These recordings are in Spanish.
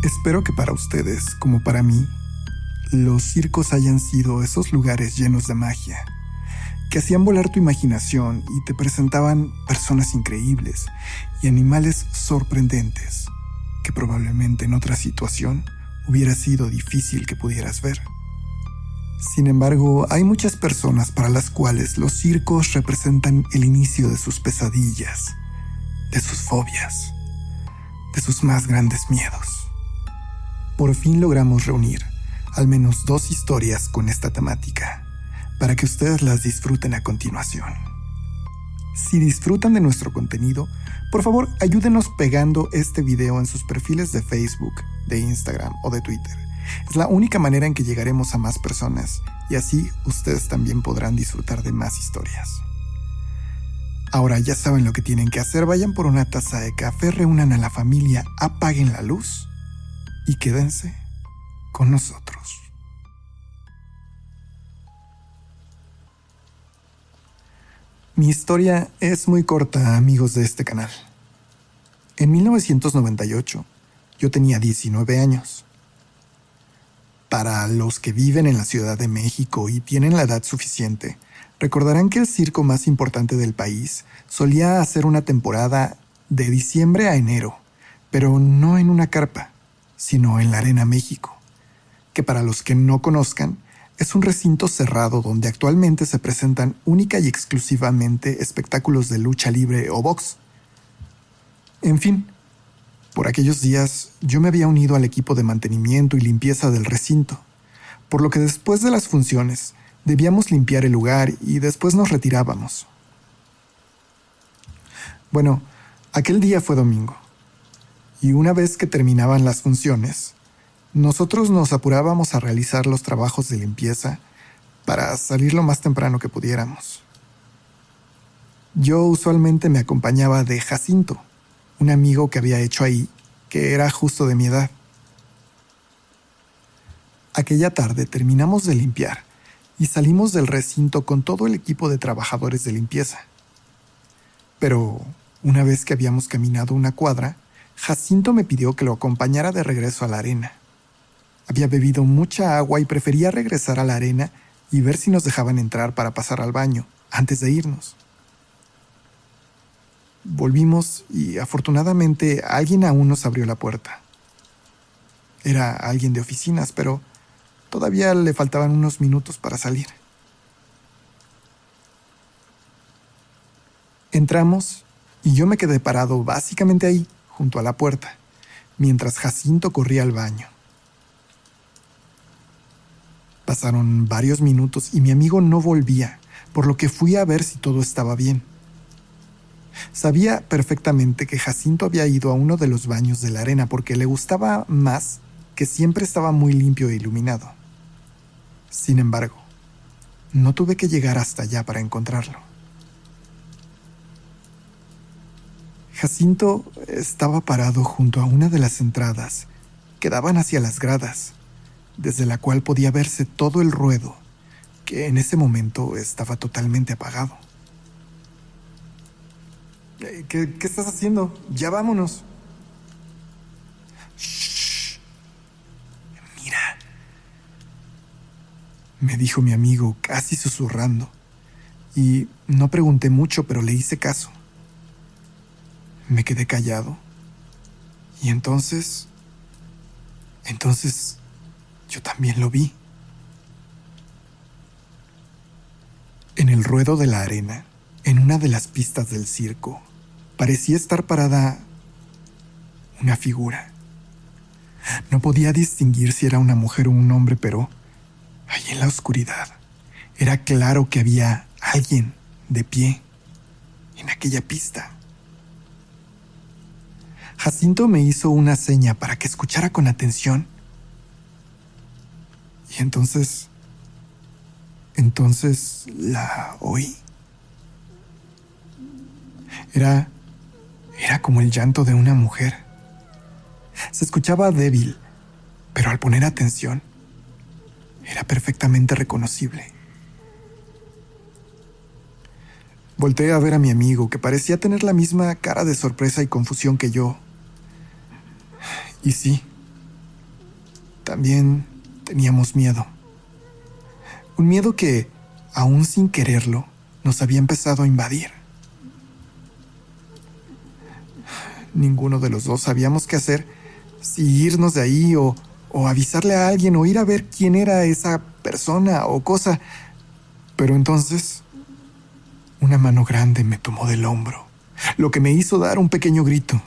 Espero que para ustedes, como para mí, los circos hayan sido esos lugares llenos de magia, que hacían volar tu imaginación y te presentaban personas increíbles y animales sorprendentes, que probablemente en otra situación hubiera sido difícil que pudieras ver. Sin embargo, hay muchas personas para las cuales los circos representan el inicio de sus pesadillas, de sus fobias, de sus más grandes miedos. Por fin logramos reunir al menos 2 historias con esta temática, para que ustedes las disfruten a continuación. Si disfrutan de nuestro contenido, por favor ayúdenos pegando este video en sus perfiles de Facebook, de Instagram o de Twitter. Es la única manera en que llegaremos a más personas y así ustedes también podrán disfrutar de más historias. Ahora ya saben lo que tienen que hacer, vayan por una taza de café, reúnan a la familia, apaguen la luz y quédense con nosotros. Mi historia es muy corta, amigos de este canal. En 1998, yo tenía 19 años. Para los que viven en la Ciudad de México y tienen la edad suficiente, recordarán que el circo más importante del país solía hacer una temporada de diciembre a enero, pero no en una carpa, sino en la Arena México, que para los que no conozcan, es un recinto cerrado donde actualmente se presentan única y exclusivamente espectáculos de lucha libre o box. En fin, por aquellos días yo me había unido al equipo de mantenimiento y limpieza del recinto, por lo que después de las funciones debíamos limpiar el lugar y después nos retirábamos. Bueno, aquel día fue domingo, y una vez que terminaban las funciones, nosotros nos apurábamos a realizar los trabajos de limpieza para salir lo más temprano que pudiéramos. Yo usualmente me acompañaba de Jacinto, un amigo que había hecho ahí, que era justo de mi edad. Aquella tarde terminamos de limpiar y salimos del recinto con todo el equipo de trabajadores de limpieza. Pero una vez que habíamos caminado una cuadra, Jacinto me pidió que lo acompañara de regreso a la arena. Había bebido mucha agua y prefería regresar a la arena y ver si nos dejaban entrar para pasar al baño antes de irnos. Volvimos y afortunadamente alguien aún nos abrió la puerta. Era alguien de oficinas, pero todavía le faltaban unos minutos para salir. Entramos y yo me quedé parado básicamente ahí, junto a la puerta, mientras Jacinto corría al baño. Pasaron varios minutos y mi amigo no volvía, por lo que fui a ver si todo estaba bien. Sabía perfectamente que Jacinto había ido a uno de los baños de la arena porque le gustaba más que siempre estaba muy limpio e iluminado. Sin embargo, no tuve que llegar hasta allá para encontrarlo. Jacinto estaba parado junto a una de las entradas que daban hacia las gradas, desde la cual podía verse todo el ruedo, que en ese momento estaba totalmente apagado. ¿Qué estás haciendo? Ya vámonos. Shh. Mira, me dijo mi amigo casi susurrando, y no pregunté mucho, pero le hice caso. Me quedé callado, y entonces yo también lo vi. En el ruedo de la arena, en una de las pistas del circo, parecía estar parada una figura. No podía distinguir si era una mujer o un hombre, pero allí en la oscuridad era claro que había alguien de pie en aquella pista. Jacinto me hizo una seña para que escuchara con atención. Y entonces la oí. Era como el llanto de una mujer. Se escuchaba débil, pero al poner atención, era perfectamente reconocible. Volteé a ver a mi amigo, que parecía tener la misma cara de sorpresa y confusión que yo. Y sí, también teníamos miedo. Un miedo que, aún sin quererlo, nos había empezado a invadir. Ninguno de los dos sabíamos qué hacer, si irnos de ahí o avisarle a alguien o ir a ver quién era esa persona o cosa. Pero entonces, una mano grande me tomó del hombro, lo que me hizo dar un pequeño grito.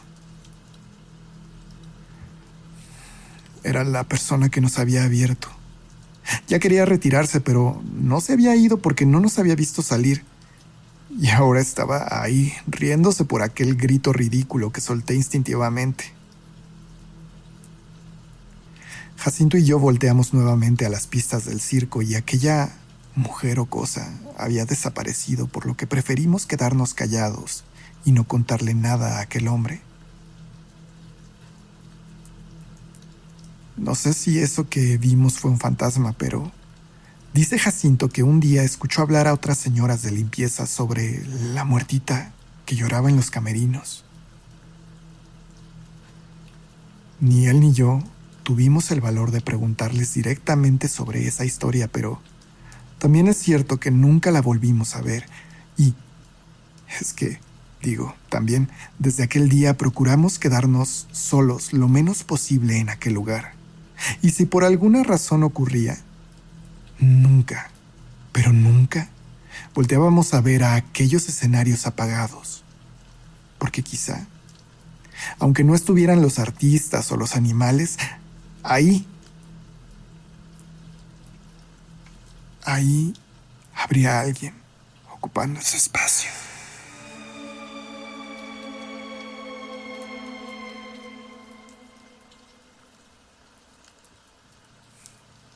Era la persona que nos había abierto. Ya quería retirarse, pero no se había ido porque no nos había visto salir. Y ahora estaba ahí, riéndose por aquel grito ridículo que solté instintivamente. Jacinto y yo volteamos nuevamente a las pistas del circo y aquella mujer o cosa había desaparecido, por lo que preferimos quedarnos callados y no contarle nada a aquel hombre. No sé si eso que vimos fue un fantasma, pero dice Jacinto que un día escuchó hablar a otras señoras de limpieza sobre la muertita que lloraba en los camerinos. Ni él ni yo tuvimos el valor de preguntarles directamente sobre esa historia, pero también es cierto que nunca la volvimos a ver. Y es que, también desde aquel día procuramos quedarnos solos lo menos posible en aquel lugar. Y si por alguna razón ocurría, nunca, pero nunca, volteábamos a ver a aquellos escenarios apagados. Porque quizá, aunque no estuvieran los artistas o los animales, ahí habría alguien ocupando ese espacio.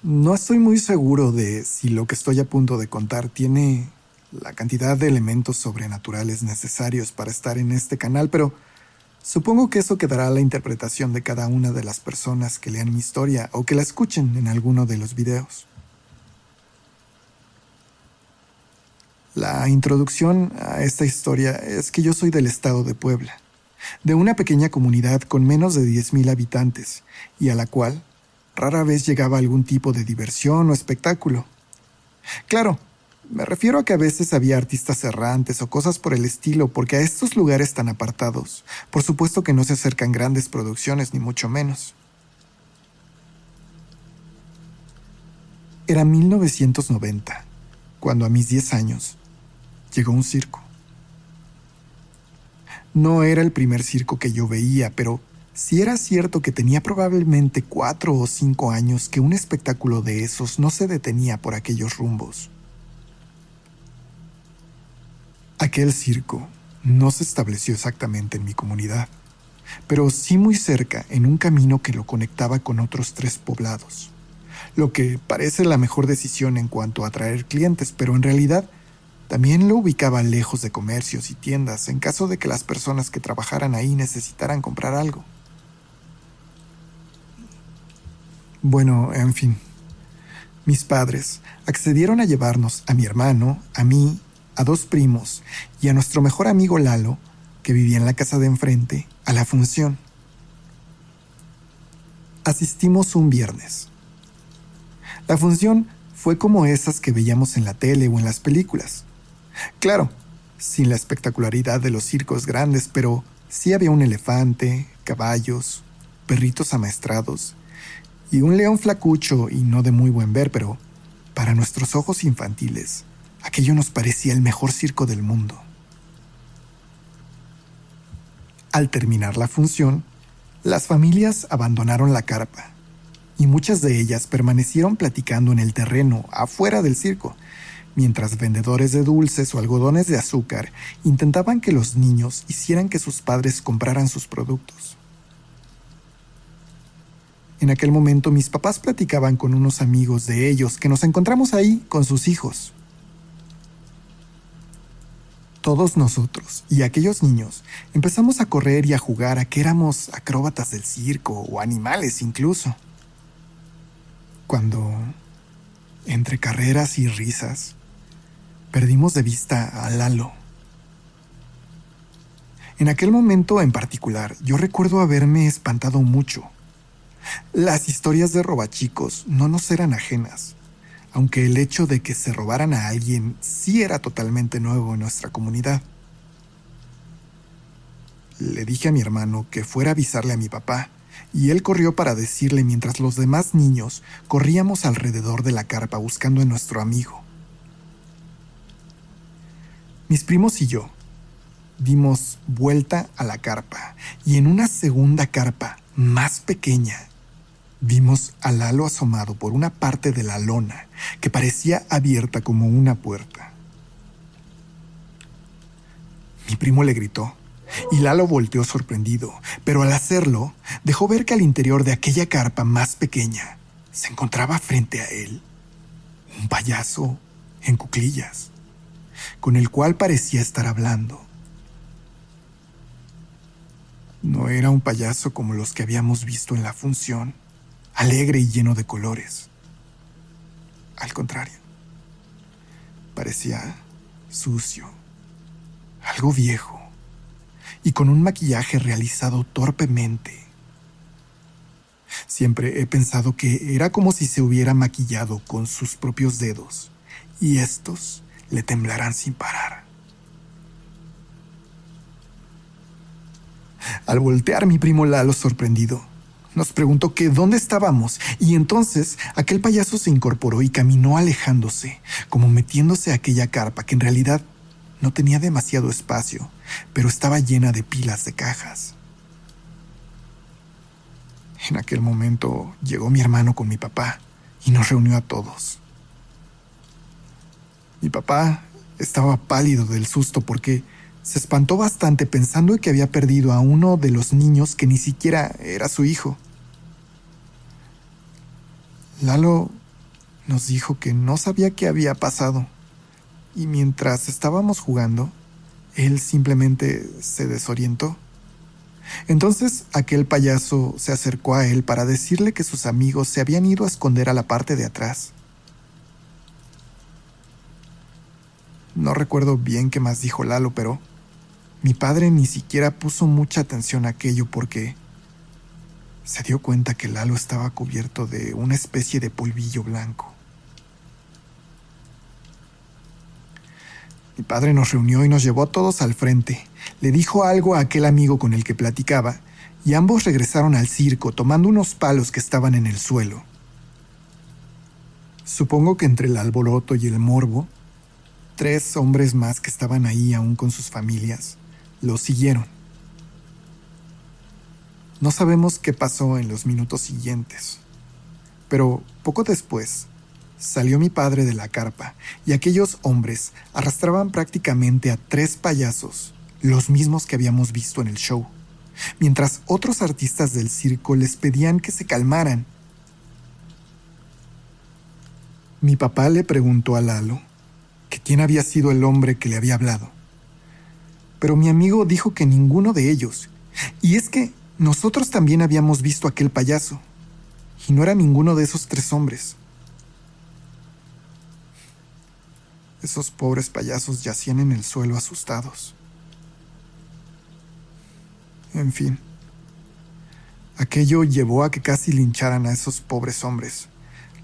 No estoy muy seguro de si lo que estoy a punto de contar tiene la cantidad de elementos sobrenaturales necesarios para estar en este canal, pero supongo que eso quedará a la interpretación de cada una de las personas que lean mi historia o que la escuchen en alguno de los videos. La introducción a esta historia es que yo soy del estado de Puebla, de una pequeña comunidad con menos de 10,000 habitantes y a la cual rara vez llegaba algún tipo de diversión o espectáculo. Claro, me refiero a que a veces había artistas errantes o cosas por el estilo, porque a estos lugares tan apartados, por supuesto que no se acercan grandes producciones, ni mucho menos. Era 1990, cuando a mis 10 años llegó un circo. No era el primer circo que yo veía, pero si era cierto que tenía probablemente 4 o 5 años que un espectáculo de esos no se detenía por aquellos rumbos. Aquel circo no se estableció exactamente en mi comunidad, pero sí muy cerca en un camino que lo conectaba con otros 3 poblados, lo que parece la mejor decisión en cuanto a atraer clientes, pero en realidad también lo ubicaba lejos de comercios y tiendas en caso de que las personas que trabajaran ahí necesitaran comprar algo. Bueno, en fin, mis padres accedieron a llevarnos a mi hermano, a mí, a 2 primos y a nuestro mejor amigo Lalo, que vivía en la casa de enfrente, a la función. Asistimos un viernes. La función fue como esas que veíamos en la tele o en las películas. Claro, sin la espectacularidad de los circos grandes, pero sí había un elefante, caballos, perritos amaestrados y un león flacucho y no de muy buen ver, pero para nuestros ojos infantiles, aquello nos parecía el mejor circo del mundo. Al terminar la función, las familias abandonaron la carpa y muchas de ellas permanecieron platicando en el terreno afuera del circo, mientras vendedores de dulces o algodones de azúcar intentaban que los niños hicieran que sus padres compraran sus productos. En aquel momento mis papás platicaban con unos amigos de ellos que nos encontramos ahí con sus hijos. Todos nosotros y aquellos niños empezamos a correr y a jugar a que éramos acróbatas del circo o animales incluso. Cuando, entre carreras y risas, perdimos de vista a Lalo. En aquel momento en particular, yo recuerdo haberme espantado mucho. Las historias de robachicos no nos eran ajenas, aunque el hecho de que se robaran a alguien sí era totalmente nuevo en nuestra comunidad. Le dije a mi hermano que fuera a avisarle a mi papá, y él corrió para decirle mientras los demás niños corríamos alrededor de la carpa buscando a nuestro amigo. Mis primos y yo dimos vuelta a la carpa y en una segunda carpa más pequeña vimos a Lalo asomado por una parte de la lona que parecía abierta como una puerta. Mi primo le gritó y Lalo volteó sorprendido, pero al hacerlo dejó ver que al interior de aquella carpa más pequeña se encontraba frente a él un payaso en cuclillas, con el cual parecía estar hablando. No era un payaso como los que habíamos visto en la función, alegre y lleno de colores. Al contrario, parecía sucio, algo viejo, y con un maquillaje realizado torpemente. Siempre he pensado que era como si se hubiera maquillado con sus propios dedos, y estos le temblarán sin parar. Al voltear, mi primo Lalo, sorprendido, nos preguntó que dónde estábamos, y entonces aquel payaso se incorporó y caminó alejándose, como metiéndose a aquella carpa que en realidad no tenía demasiado espacio, pero estaba llena de pilas de cajas. En aquel momento llegó mi hermano con mi papá y nos reunió a todos. Mi papá estaba pálido del susto porque se espantó bastante pensando que había perdido a uno de los niños que ni siquiera era su hijo. Lalo nos dijo que no sabía qué había pasado y mientras estábamos jugando, él simplemente se desorientó. Entonces aquel payaso se acercó a él para decirle que sus amigos se habían ido a esconder a la parte de atrás. No recuerdo bien qué más dijo Lalo, pero mi padre ni siquiera puso mucha atención a aquello porque se dio cuenta que Lalo estaba cubierto de una especie de polvillo blanco. Mi padre nos reunió y nos llevó a todos al frente. Le dijo algo a aquel amigo con el que platicaba y ambos regresaron al circo tomando unos palos que estaban en el suelo. Supongo que entre el alboroto y el morbo, 3 hombres más que estaban ahí aún con sus familias los siguieron. No sabemos qué pasó en los minutos siguientes, pero poco después salió mi padre de la carpa y aquellos hombres arrastraban prácticamente a 3 payasos, los mismos que habíamos visto en el show, mientras otros artistas del circo les pedían que se calmaran. Mi papá le preguntó a Lalo que quién había sido el hombre que le había hablado, pero mi amigo dijo que ninguno de ellos, y es que nosotros también habíamos visto aquel payaso, y no era ninguno de esos 3 hombres. Esos pobres payasos yacían en el suelo asustados. En fin, aquello llevó a que casi lincharan a esos pobres hombres.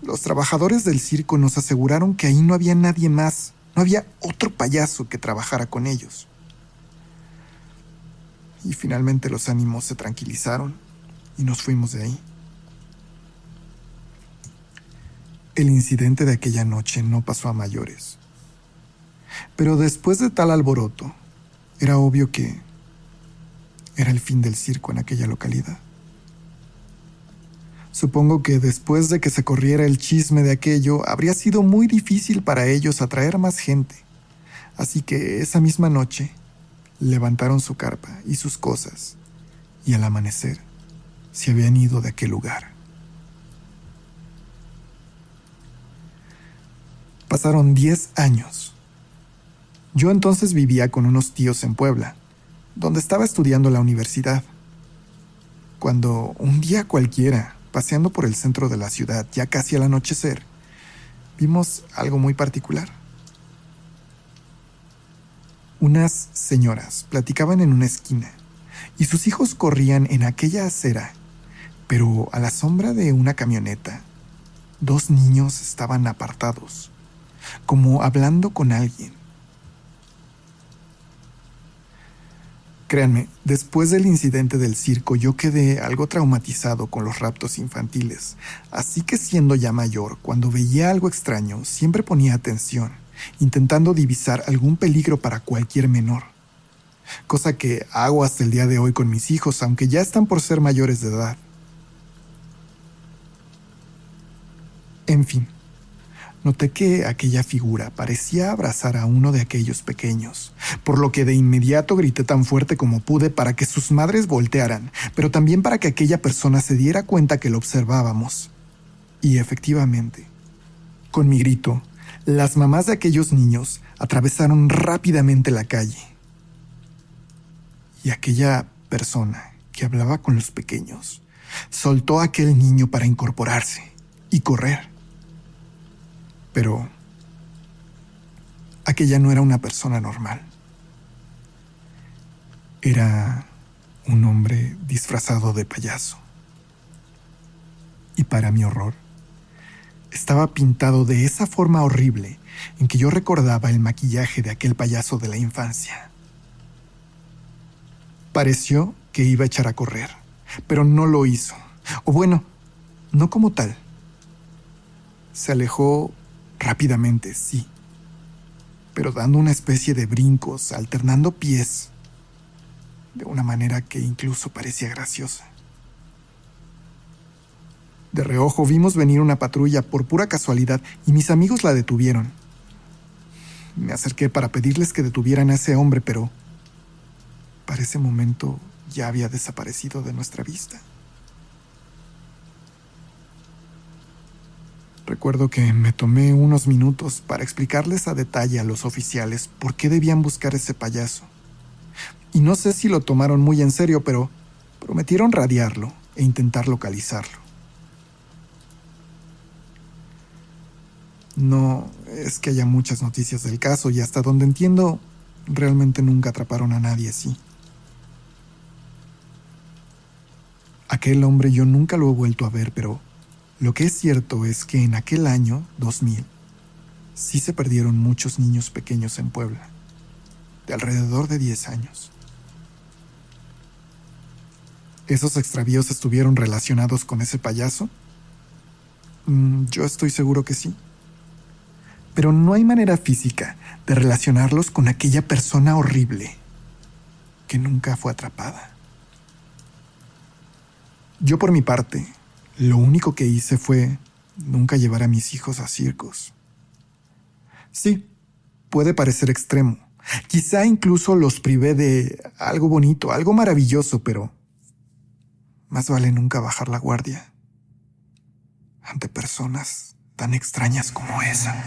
Los trabajadores del circo nos aseguraron que ahí no había nadie más, no había otro payaso que trabajara con ellos. Y finalmente los ánimos se tranquilizaron y nos fuimos de ahí. El incidente de aquella noche no pasó a mayores. Pero después de tal alboroto, era obvio que era el fin del circo en aquella localidad. Supongo que después de que se corriera el chisme de aquello, habría sido muy difícil para ellos atraer más gente. Así que esa misma noche, levantaron su carpa y sus cosas, y al amanecer, se habían ido de aquel lugar. Pasaron 10 años. Yo entonces vivía con unos tíos en Puebla, donde estaba estudiando la universidad, cuando un día cualquiera, paseando por el centro de la ciudad, ya casi al anochecer, vimos algo muy particular. Unas señoras platicaban en una esquina y sus hijos corrían en aquella acera pero a la sombra de una camioneta, dos niños estaban apartados, como hablando con alguien. Créanme, después del incidente del circo yo quedé algo traumatizado con los raptos infantiles, así que siendo ya mayor, cuando veía algo extraño, siempre ponía atención, intentando divisar algún peligro para cualquier menor. Cosa que hago hasta el día de hoy con mis hijos, aunque ya están por ser mayores de edad. En fin, noté que aquella figura parecía abrazar a uno de aquellos pequeños, por lo que de inmediato grité tan fuerte como pude para que sus madres voltearan, pero también para que aquella persona se diera cuenta que lo observábamos. Y efectivamente, con mi grito, las mamás de aquellos niños atravesaron rápidamente la calle. Y aquella persona que hablaba con los pequeños soltó a aquel niño para incorporarse y correr. Pero aquella no era una persona normal. Era un hombre disfrazado de payaso. Y para mi horror, estaba pintado de esa forma horrible en que yo recordaba el maquillaje de aquel payaso de la infancia. Pareció que iba a echar a correr, pero no lo hizo. O bueno, no como tal. Se alejó rápidamente, sí, pero dando una especie de brincos, alternando pies, de una manera que incluso parecía graciosa. De reojo vimos venir una patrulla por pura casualidad y mis amigos la detuvieron. Me acerqué para pedirles que detuvieran a ese hombre, pero para ese momento ya había desaparecido de nuestra vista. Recuerdo que me tomé unos minutos para explicarles a detalle a los oficiales por qué debían buscar ese payaso. Y no sé si lo tomaron muy en serio, pero prometieron radiarlo e intentar localizarlo. No es que haya muchas noticias del caso y hasta donde entiendo, realmente nunca atraparon a nadie así. Aquel hombre yo nunca lo he vuelto a ver, pero lo que es cierto es que en aquel año, 2000, sí se perdieron muchos niños pequeños en Puebla, de alrededor de 10 años. ¿Esos extravíos estuvieron relacionados con ese payaso? Yo estoy seguro que sí. Pero no hay manera física de relacionarlos con aquella persona horrible que nunca fue atrapada. Yo por mi parte, lo único que hice fue nunca llevar a mis hijos a circos. Sí, puede parecer extremo. Quizá incluso los privé de algo bonito, algo maravilloso, pero más vale nunca bajar la guardia ante personas tan extrañas como esa.